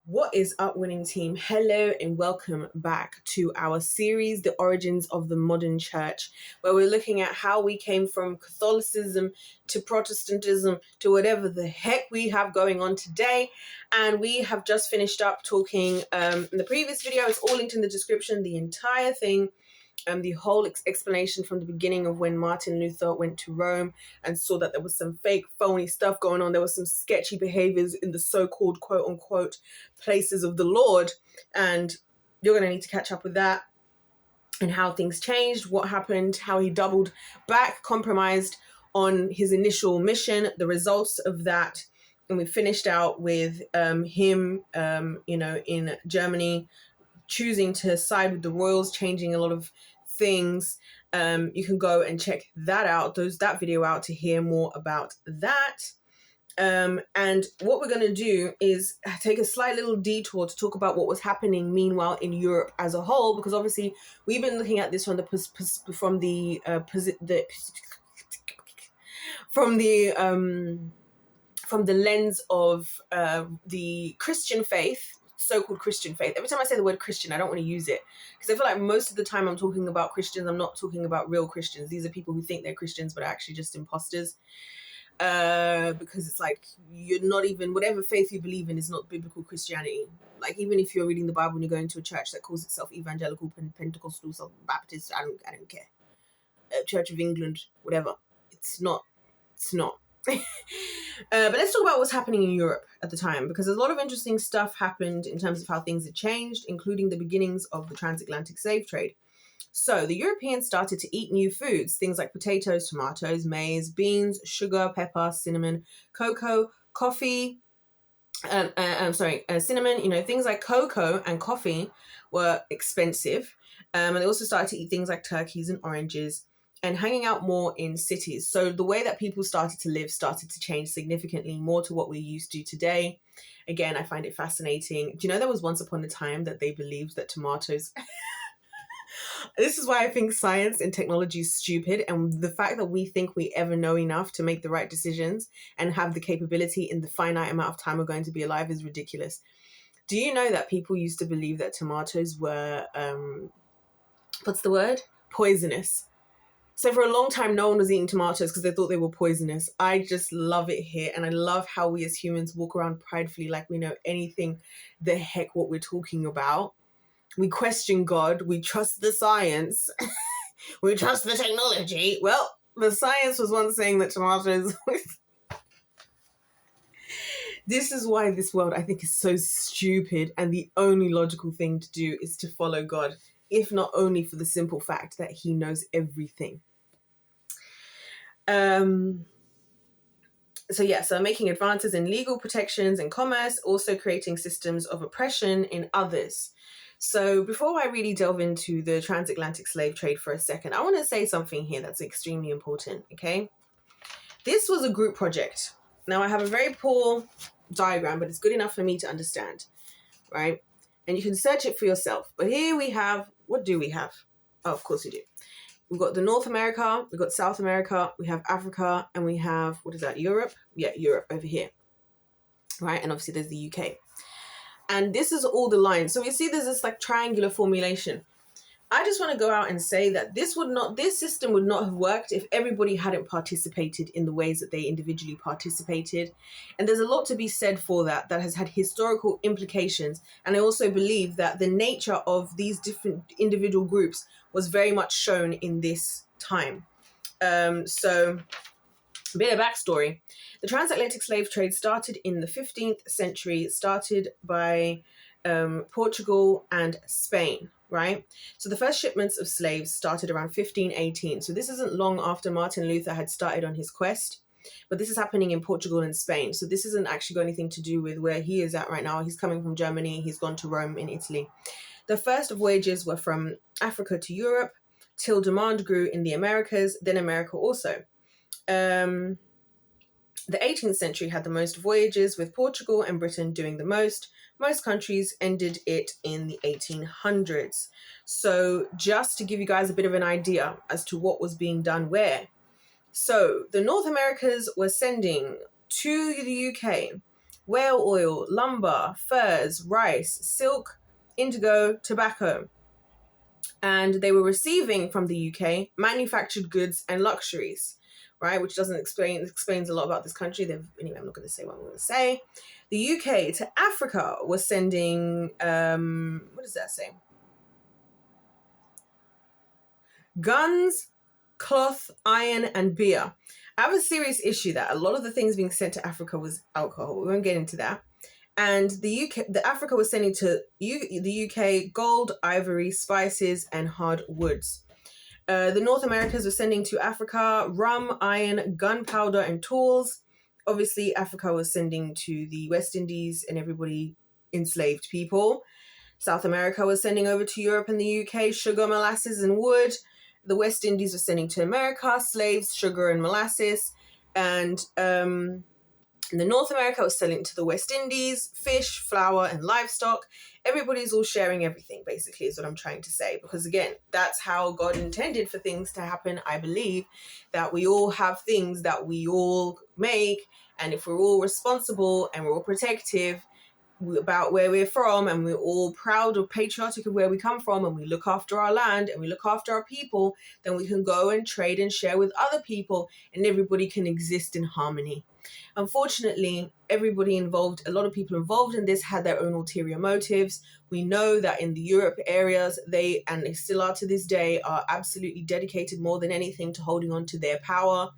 What is up, winning team? Hello and welcome back to our series, The Origins of the Modern Church, where we're looking at how we came from Catholicism to Protestantism to whatever the heck we have going on today. And we have just finished up talking in the previous video. It's all linked in the description, the entire thing. The whole explanation from the beginning of when Martin Luther went to Rome and saw that there was some fake, phony stuff going on. There was some sketchy behaviors in the so-called quote-unquote places of the Lord. And you're going to need to catch up with that and how things changed, what happened, how he doubled back, compromised on his initial mission, the results of that. And we finished out with him, in Germany, choosing to side with the royals, changing a lot of things. You can go and check that out, that video out to hear more about that. And what we're going to do is take a slight little detour to talk about what was happening meanwhile in Europe as a whole, because obviously we've been looking at this from the lens of the Christian faith, so-called Christian faith. Every time I say the word Christian, I don't want to use it because I feel like most of the time I'm talking about Christians, I'm not talking about real Christians. These are people who think they're Christians but are actually just imposters, because it's like you're not even, whatever faith you believe in is not biblical Christianity. Like, even if you're reading the Bible and you're going to a church that calls itself evangelical, Pentecostal, Baptist, I don't care, Church of England, whatever, it's not. But let's talk about what's happening in Europe at the time, because a lot of interesting stuff happened in terms of how things had changed, including the beginnings of the transatlantic slave trade. So the Europeans started to eat new foods, things like potatoes, tomatoes, maize, beans, sugar, pepper, cinnamon, cocoa, coffee. Cinnamon. Things like cocoa and coffee were expensive, and they also started to eat things like turkeys and oranges, and hanging out more in cities. So the way that people started to live started to change significantly more to what we're used to today. Again, I find it fascinating. Do you know there was once upon a time that they believed that tomatoes... This is why I think science and technology is stupid, and the fact that we think we ever know enough to make the right decisions and have the capability in the finite amount of time we're going to be alive is ridiculous. Do you know that people used to believe that tomatoes were, poisonous? So for a long time, no one was eating tomatoes because they thought they were poisonous. I just love it here. And I love how we as humans walk around pridefully like we know anything the heck what we're talking about. We question God. We trust the science. We trust the technology. Well, the science was once saying that tomatoes... This is why this world, I think, is so stupid. And the only logical thing to do is to follow God, if not only for the simple fact that he knows everything. So making advances in legal protections and commerce, also creating systems of oppression in others. So before I really delve into the transatlantic slave trade for a second, I want to say something here that's extremely important, okay? This was a group project. Now, I have a very poor diagram, but it's good enough for me to understand, right? And you can search it for yourself. But here we have, what do we have? Oh, of course we do. We've got the North America, we've got South America, we have Africa, and we have, what is that, Europe? Yeah, Europe over here, right? And obviously there's the UK. And this is all the lines. So we see there's this like triangular formulation. I just want to go out and say that this system would not have worked if everybody hadn't participated in the ways that they individually participated. And there's a lot to be said for that has had historical implications. And I also believe that the nature of these different individual groups was very much shown in this time. So a bit of backstory. The transatlantic slave trade started in the 15th century, started by Portugal and Spain, right? So the first shipments of slaves started around 1518. So this isn't long after Martin Luther had started on his quest, but this is happening in Portugal and Spain. So this isn't actually got anything to do with where he is at right now. He's coming from Germany. He's gone to Rome in Italy. The first voyages were from Africa to Europe till demand grew in the Americas, then America also. The 18th century had the most voyages, with Portugal and Britain doing the most. Most countries ended it in the 1800s. So just to give you guys a bit of an idea as to what was being done where. So the North Americas were sending to the UK whale oil, lumber, furs, rice, silk, indigo, tobacco. And they were receiving from the UK manufactured goods and luxuries, right? Which doesn't explains a lot about this country. Anyway, I'm not going to say what I'm going to say. The UK to Africa was sending, what does that say? Guns, cloth, iron, and beer. I have a serious issue that a lot of the things being sent to Africa was alcohol. We won't get into that. And the Africa was sending to the UK gold, ivory, spices, and hardwoods. The North Americas were sending to Africa rum, iron, gunpowder, and tools. Obviously, Africa was sending to the West Indies and everybody enslaved people. South America was sending over to Europe and the UK sugar, molasses, and wood. The West Indies were sending to America slaves, sugar, and molasses. And the North America was selling to the West Indies fish, flour, and livestock. Everybody's all sharing everything, basically, is what I'm trying to say. Because again, that's how God intended for things to happen. I believe that we all have things that we all make. And if we're all responsible and we're all protective about where we're from, and we're all proud or patriotic of where we come from, and we look after our land and we look after our people, then we can go and trade and share with other people, and everybody can exist in harmony. Unfortunately, everybody involved, a lot of people involved in this had their own ulterior motives. We know that in the Europe areas, they still are to this day, are absolutely dedicated more than anything to holding on to their power,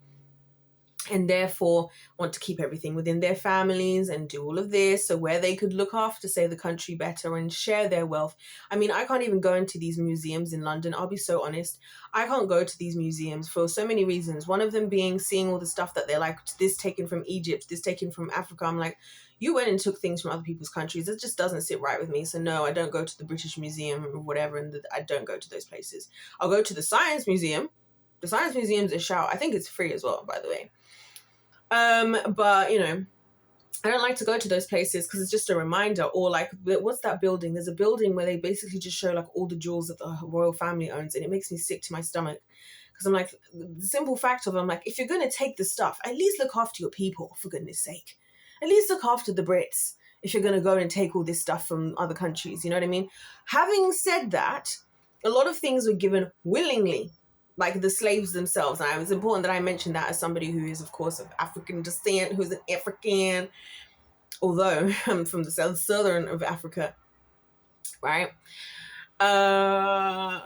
and therefore want to keep everything within their families and do all of this, so where they could look after, say, the country better and share their wealth. I mean, I can't even go into these museums in London. I'll be so honest. I can't go to these museums for so many reasons. One of them being seeing all the stuff that they're like, this taken from Egypt, this taken from Africa. I'm like, you went and took things from other people's countries. It just doesn't sit right with me. So no, I don't go to the British Museum or whatever, and I don't go to those places. I'll go to the Science Museum. The Science Museum's a shout. I think it's free as well, by the way. But you know, I don't like to go to those places because it's just a reminder. Or like, what's that building? There's a building where they basically just show like all the jewels that the royal family owns, and it makes me sick to my stomach because I'm like, the simple fact of, I'm like, if you're gonna take the stuff, at least look after your people, for goodness sake. At least look after the Brits if you're gonna go and take all this stuff from other countries. You know what I mean? Having said that, a lot of things were given willingly, like the slaves themselves. And it's important that I mention that as somebody who is, of course, of African descent, who's an African, although I'm from the southern of Africa, right? Yeah,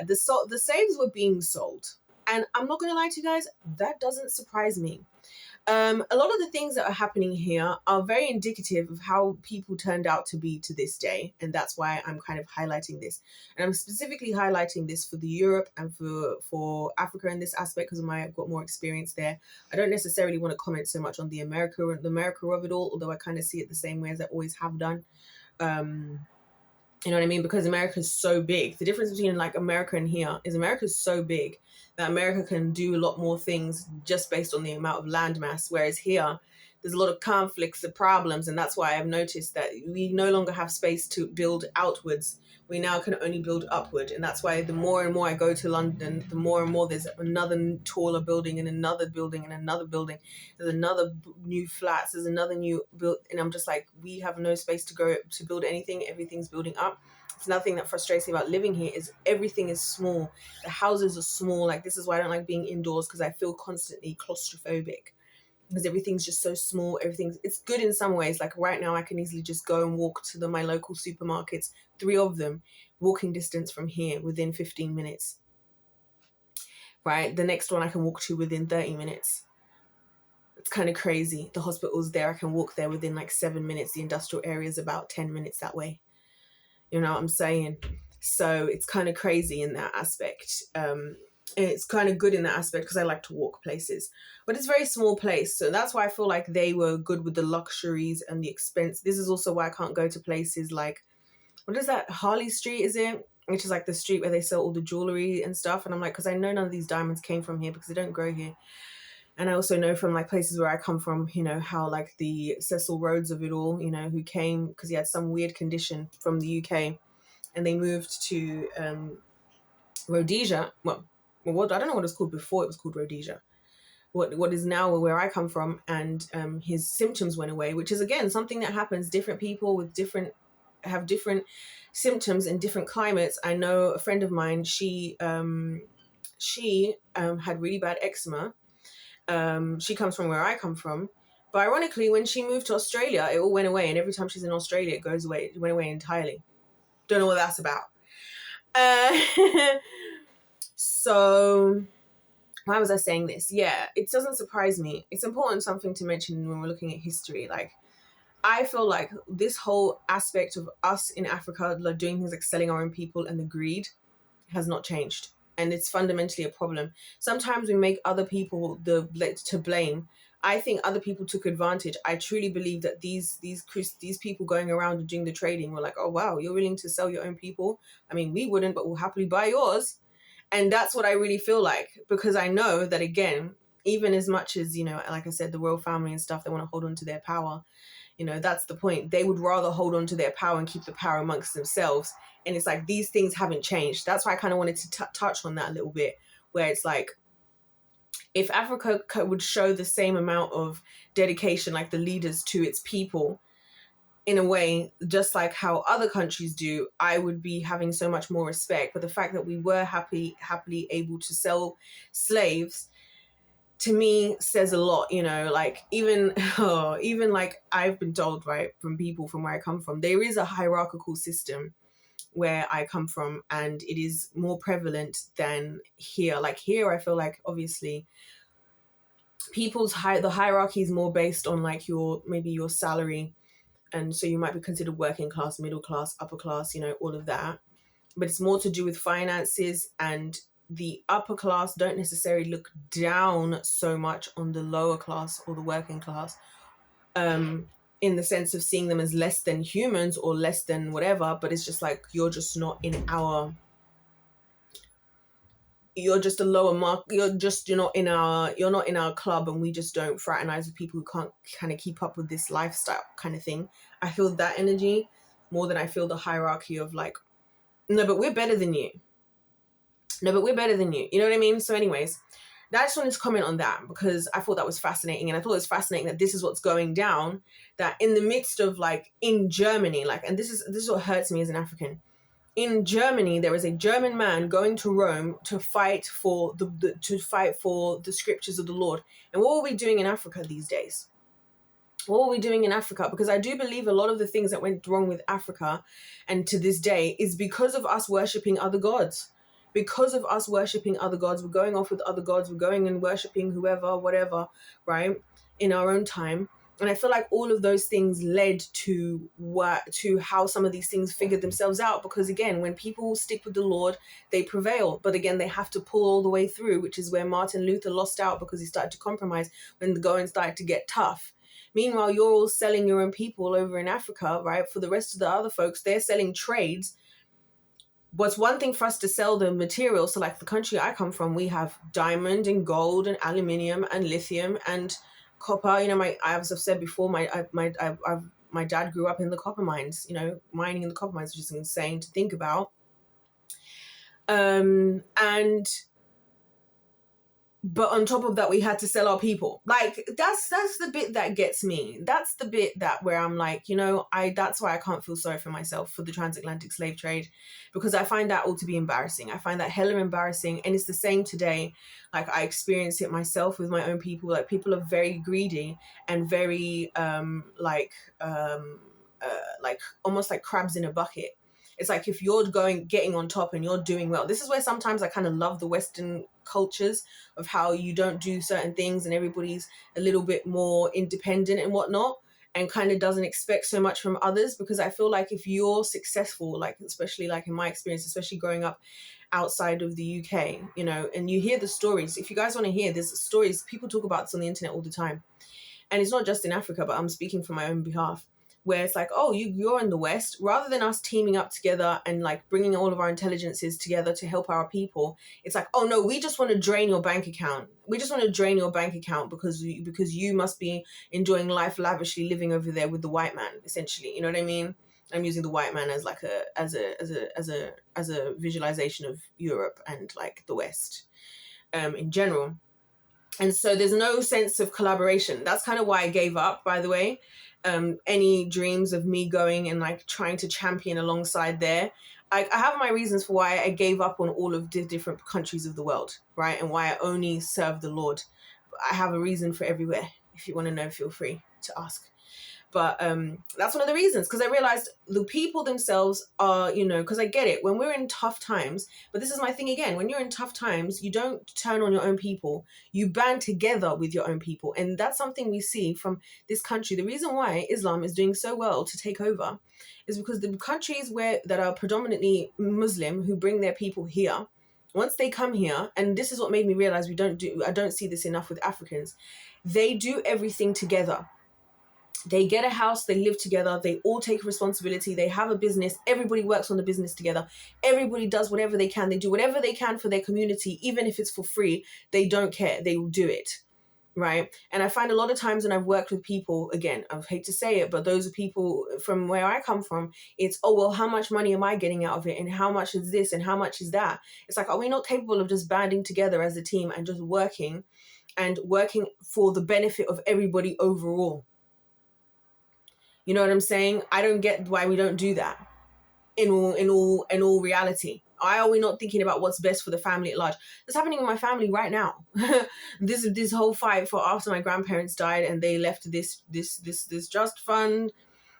the slaves were being sold. And I'm not going to lie to you guys, that doesn't surprise me. A lot of the things that are happening here are very indicative of how people turned out to be to this day. And that's why I'm kind of highlighting this. And I'm specifically highlighting this for the Europe and for Africa in this aspect because I've got more experience there. I don't necessarily want to comment so much on the America of it all, although I kind of see it the same way as I always have done. You know what I mean? Because America is so big. The difference between like America and here is America is so big that America can do a lot more things just based on the amount of land mass. Whereas here, there's a lot of conflicts and problems. And that's why I've noticed that we no longer have space to build outwards. We now can only build upward. And that's why the more and more I go to London, the more and more there's another taller building and another building and another building. There's another new flats. There's another new build. And I'm just like, we have no space to go to build anything. Everything's building up. It's nothing that frustrates me about living here is everything is small. The houses are small. Like, this is why I don't like being indoors, because I feel constantly claustrophobic. Because everything's just so small. It's good in some ways. Like right now, I can easily just go and walk to my local supermarkets, 3 of them, walking distance from here within 15 minutes. Right? The next one I can walk to within 30 minutes. It's kind of crazy. The hospital's there. I can walk there within like 7 minutes. The industrial area is about 10 minutes that way. You know what I'm saying? So it's kind of crazy in that aspect. And it's kind of good in that aspect because I like to walk places. But it's a very small place. So that's why I feel like they were good with the luxuries and the expense. This is also why I can't go to places like, what is that? Harley Street, is it? Which is like the street where they sell all the jewelry and stuff. And I'm like, because I know none of these diamonds came from here because they don't grow here. And I also know from like places where I come from, you know, how like the Cecil Rhodes of it all, you know, who came because he had some weird condition from the UK and they moved to Rhodesia. Well, I don't know what it was called before it was called Rhodesia. what is now where I come from, and his symptoms went away, which is again something that happens. Different people with different have different symptoms in different climates. I know a friend of mine, she had really bad eczema. She comes from where I come from, but ironically, when she moved to Australia, it all went away, and every time she's in Australia, it goes away. It went away entirely. Don't know what that's about. So why was I saying this? Yeah, it doesn't surprise me. It's important, something to mention when we're looking at history. Like, I feel like this whole aspect of us in Africa, like doing things like selling our own people and the greed, has not changed. And it's fundamentally a problem. Sometimes we make other people to blame. I think other people took advantage. I truly believe that these people going around and doing the trading were like, oh wow, you're willing to sell your own people? I mean, we wouldn't, but we'll happily buy yours. And that's what I really feel like, because I know that, again, even as much as, you know, like I said, the royal family and stuff, they want to hold on to their power. You know, that's the point. They would rather hold on to their power and keep the power amongst themselves. And it's like, these things haven't changed. That's why I kind of wanted to touch on that a little bit, where it's like, if Africa would show the same amount of dedication, like the leaders, to its people, in a way, just like how other countries do, I would be having so much more respect. But the fact that we were happily able to sell slaves, to me, says a lot. You know, like even like I've been told, right, from people from where I come from, there is a hierarchical system where I come from, and it is more prevalent than here. Like here, I feel like obviously the hierarchy is more based on like maybe your salary, and so you might be considered working class, middle class, upper class, you know, all of that. But it's more to do with finances, and the upper class don't necessarily look down so much on the lower class or the working class, in the sense of seeing them as less than humans or less than whatever. But it's just like, you're just not in our, you're just a lower mark, you're not in our club, and we just don't fraternize with people who can't kind of keep up with this lifestyle kind of thing. I feel that energy more than I feel the hierarchy of like, no, but we're better than you. No, but we're better than you. You know what I mean? So anyways, I just wanted to comment on that, because I thought that was fascinating. And I thought it was fascinating that this is what's going down, that in the midst of like in Germany, like, and this is what hurts me as an African. In Germany, there is a German man going to Rome to fight for the scriptures of the Lord. And what are we doing in Africa these days? What are we doing in Africa? Because I do believe a lot of the things that went wrong with Africa, and to this day, is because of us worshipping other gods. Because of us worshipping other gods, we're going off with other gods, we're going and worshipping whoever, whatever, right? In our own time. And I feel like all of those things led to how some of these things figured themselves out. Because again, when people stick with the Lord, they prevail. But again, they have to pull all the way through, which is where Martin Luther lost out, because he started to compromise when the going started to get tough. Meanwhile, you're all selling your own people over in Africa, right? For the rest of the other folks, they're selling trades. What's one thing for us to sell the material? So like the country I come from, we have diamond and gold and aluminium and lithium and copper. You know, as I've said before, my dad grew up in the copper mines, you know, mining in the copper mines, which is insane to think about. But on top of that, we had to sell our people. Like that's the bit that gets me. That's the bit where I'm like, you know, that's why I can't feel sorry for myself for the transatlantic slave trade, because I find that all to be embarrassing. I find that hella embarrassing, and it's the same today. Like I experience it myself with my own people. Like people are very greedy and very like almost like crabs in a bucket. It's like if you're getting on top and you're doing well. This is where sometimes I kind of love the Western cultures of how you don't do certain things and everybody's a little bit more independent and whatnot, and kind of doesn't expect so much from others. Because I feel like if you're successful, like especially like in my experience, especially growing up outside of the UK, you know, and you hear the stories. If you guys want to hear, there's stories, people talk about this on the internet all the time. And it's not just in Africa, but I'm speaking from my own behalf, where it's like, oh, you're in the West, rather than us teaming up together and like bringing all of our intelligences together to help our people. It's like, oh no, we just want to drain your bank account. We just want to drain your bank account because you must be enjoying life lavishly living over there with the white man, essentially. You know what I mean? I'm using the white man as like as a visualization of Europe and like the West, in general. And so there's no sense of collaboration. That's kind of why I gave up, by the way. Any dreams of me going and like trying to champion alongside there. I have my reasons for why I gave up on all of the different countries of the world, right? And why I only serve the Lord. I have a reason for everywhere. If you want to know, feel free to ask. But that's one of the reasons, because I realized the people themselves are, because I get it when we're in tough times. But this is my thing again. When you're in tough times, you don't turn on your own people. You band together with your own people. And that's something we see from this country. The reason why Islam is doing so well to take over is because the countries that are predominantly Muslim, who bring their people here, once they come here, and this is what made me realize I don't see this enough with Africans, they do everything together. They get a house, they live together, they all take responsibility, they have a business, everybody works on the business together, everybody does whatever they can, they do whatever they can for their community, even if it's for free, they don't care, they will do it, right? And I find a lot of times when I've worked with people, again, I hate to say it, but those are people from where I come from, it's, oh, well, how much money am I getting out of it? And how much is this? And how much is that? It's like, are we not capable of just banding together as a team and just working for the benefit of everybody overall? You know what I'm saying? I don't get why we don't do that in all reality. Why are we not thinking about what's best for the family at large? That's happening in my family right now. This whole fight for after my grandparents died and they left this trust fund.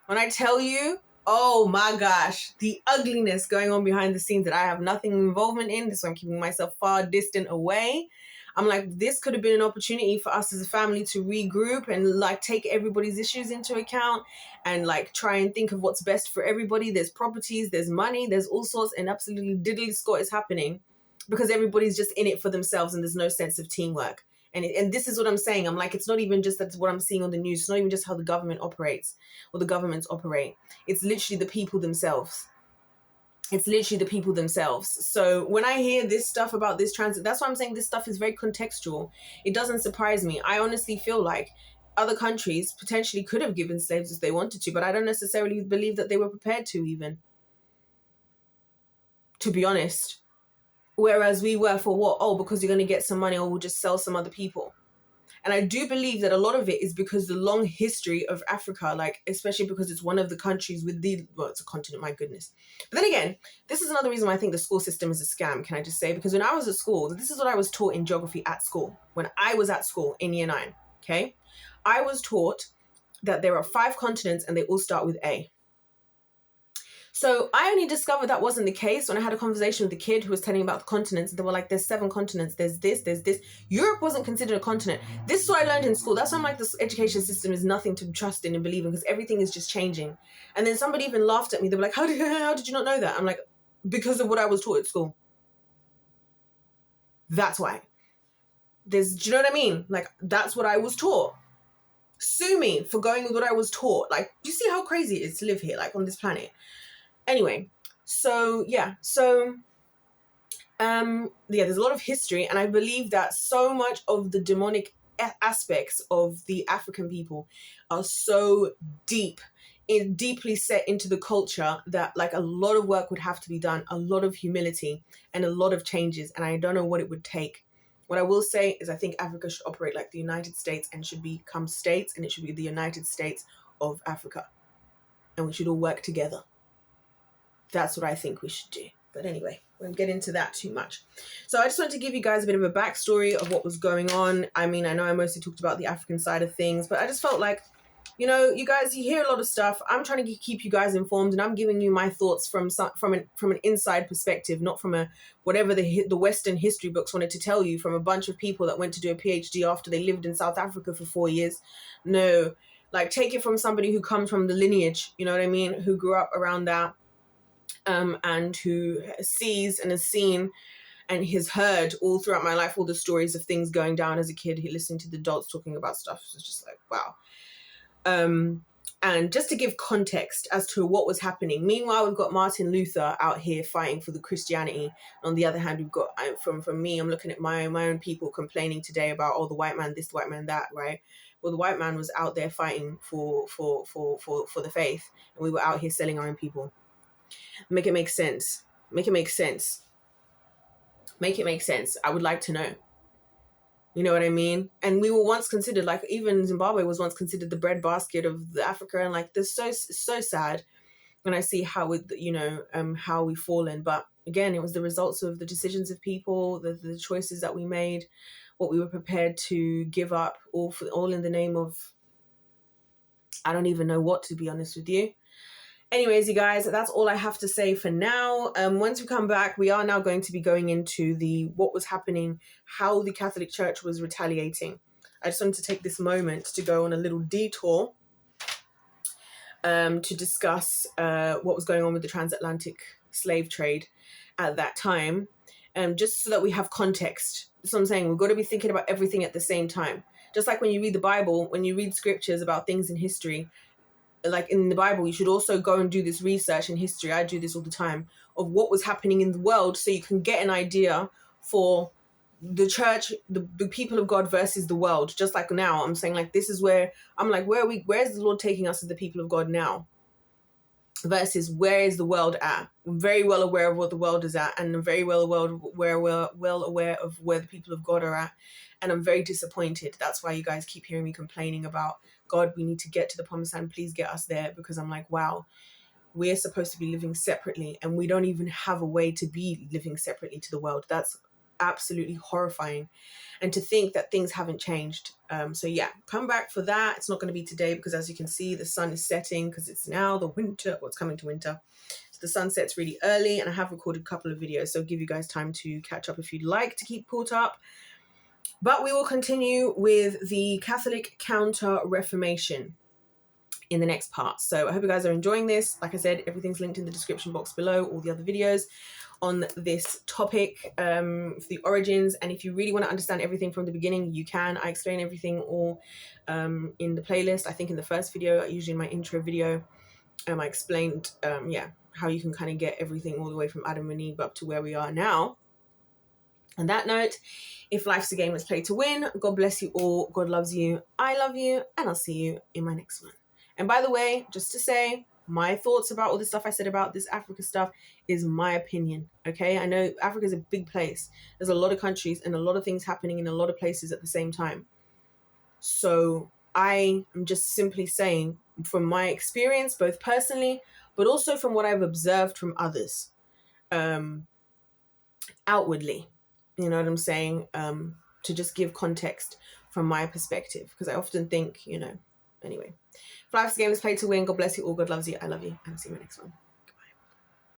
When I tell you, oh my gosh, the ugliness going on behind the scenes that I have nothing involvement in. This why I'm keeping myself far distant away. I'm like, this could have been an opportunity for us as a family to regroup and like take everybody's issues into account and like try and think of what's best for everybody. There's properties, there's money, there's all sorts, and absolutely diddly squat is happening because everybody's just in it for themselves and there's no sense of teamwork. And this is what I'm saying. I'm like, it's not even just that's what I'm seeing on the news. It's not even just how the government operates or the governments operate. It's literally the people themselves. It's literally the people themselves. So when I hear this stuff about this transit, that's why I'm saying this stuff is very contextual. It doesn't surprise me. I honestly feel like other countries potentially could have given slaves if they wanted to, but I don't necessarily believe that they were prepared to even, to be honest. Whereas we were for what? Oh, because you're going to get some money or we'll just sell some other people. And I do believe that a lot of it is because the long history of Africa, like, especially because it's one of the countries with well, it's a continent, my goodness. But then again, this is another reason why I think the school system is a scam, can I just say? Because when I was at school, this is what I was taught in geography at school. When I was at school in year 9, okay? I was taught that there are 5 continents and they all start with A. So I only discovered that wasn't the case when I had a conversation with a kid who was telling me about the continents. They were like, there's 7 continents, there's this. Europe wasn't considered a continent. This is what I learned in school. That's why I'm like, this education system is nothing to trust in and believe in because everything is just changing. And then somebody even laughed at me. They were like, how did you not know that? I'm like, because of what I was taught at school. That's why. Do you know what I mean? Like, that's what I was taught. Sue me for going with what I was taught. Like, do you see how crazy it is to live here, like on this planet? Anyway, so there's a lot of history, and I believe that so much of the demonic aspects of the African people are so deeply set into the culture that like a lot of work would have to be done, a lot of humility and a lot of changes, and I don't know what it would take. What I will say is I think Africa should operate like the United States and should become states, and it should be the United States of Africa, and we should all work together. That's what I think we should do. But anyway, we won't get into that too much. So I just wanted to give you guys a bit of a backstory of what was going on. I mean, I know I mostly talked about the African side of things, but I just felt like, you guys, you hear a lot of stuff. I'm trying to keep you guys informed, and I'm giving you my thoughts from an inside perspective, not from whatever the Western history books wanted to tell you from a bunch of people that went to do a PhD after they lived in South Africa for 4 years. No, like take it from somebody who comes from the lineage, you know what I mean, who grew up around that. And who sees and has seen and has heard all throughout my life all the stories of things going down as a kid, listening to the adults talking about stuff. It's just like, wow. And just to give context as to what was happening. Meanwhile, we've got Martin Luther out here fighting for the Christianity. On the other hand, we've got, from me, I'm looking at my own people complaining today about, oh, the white man this, the white man that, right? Well, the white man was out there fighting for the faith, and we were out here selling our own people. Make it make sense. Make it make sense. Make it make sense. I would like to know. You know what I mean? And we were once considered, like, even Zimbabwe was once considered the breadbasket of the Africa, and like, this so sad when I see how it, how we've fallen. But again, it was the results of the decisions of people, the choices that we made, what we were prepared to give up, all in the name of, I don't even know what, to be honest with you. Anyways, you guys, that's all I have to say for now. Once we come back, we are now going to be going into what was happening, how the Catholic Church was retaliating. I just wanted to take this moment to go on a little detour to discuss what was going on with the transatlantic slave trade at that time, just so that we have context. That's what I'm saying. We've got to be thinking about everything at the same time. Just like when you read the Bible, when you read scriptures about things in history, like in the Bible, you should also go and do this research in history. I do this all the time, of what was happening in the world, so you can get an idea for the church, the people of God versus the world. Just like now, I'm saying, like, this is where I'm like, where's the Lord taking us as the people of God now versus where is the world at? I'm very well aware of what the world is at, and I'm very well aware of where the people of God are at, and I'm very disappointed. That's why you guys keep hearing me complaining about, God, we need to get to the promised land, please get us there, because I'm like, wow, we're supposed to be living separately, and we don't even have a way to be living separately to the world. That's absolutely horrifying. And to think that things haven't changed. So yeah, come back for that. It's not going to be today because, as you can see, the sun is setting because it's now the winter, what's coming to winter. So the sun sets really early, and I have recorded a couple of videos, so I'll give you guys time to catch up if you'd like to keep caught up. But we will continue with the Catholic Counter-Reformation in the next part. So I hope you guys are enjoying this. Like I said, everything's linked in the description box below, all the other videos on this topic, for the origins. And if you really want to understand everything from the beginning, you can. I explain everything all in the playlist. I think in the first video, usually in my intro video, I explained how you can kind of get everything all the way from Adam and Eve up to where we are now. On that note, if life's a game, let's play to win. God bless you all. God loves you. I love you. And I'll see you in my next one. And by the way, just to say, my thoughts about all this stuff I said about this Africa stuff is my opinion, okay? I know Africa is a big place. There's a lot of countries and a lot of things happening in a lot of places at the same time. So I am just simply saying, from my experience, both personally, but also from what I've observed from others, outwardly, you know what I'm saying? To just give context from my perspective, because I often think, anyway. Life's a game, let's play to win. God bless you all. God loves you. I love you. And I'll see you in the next one.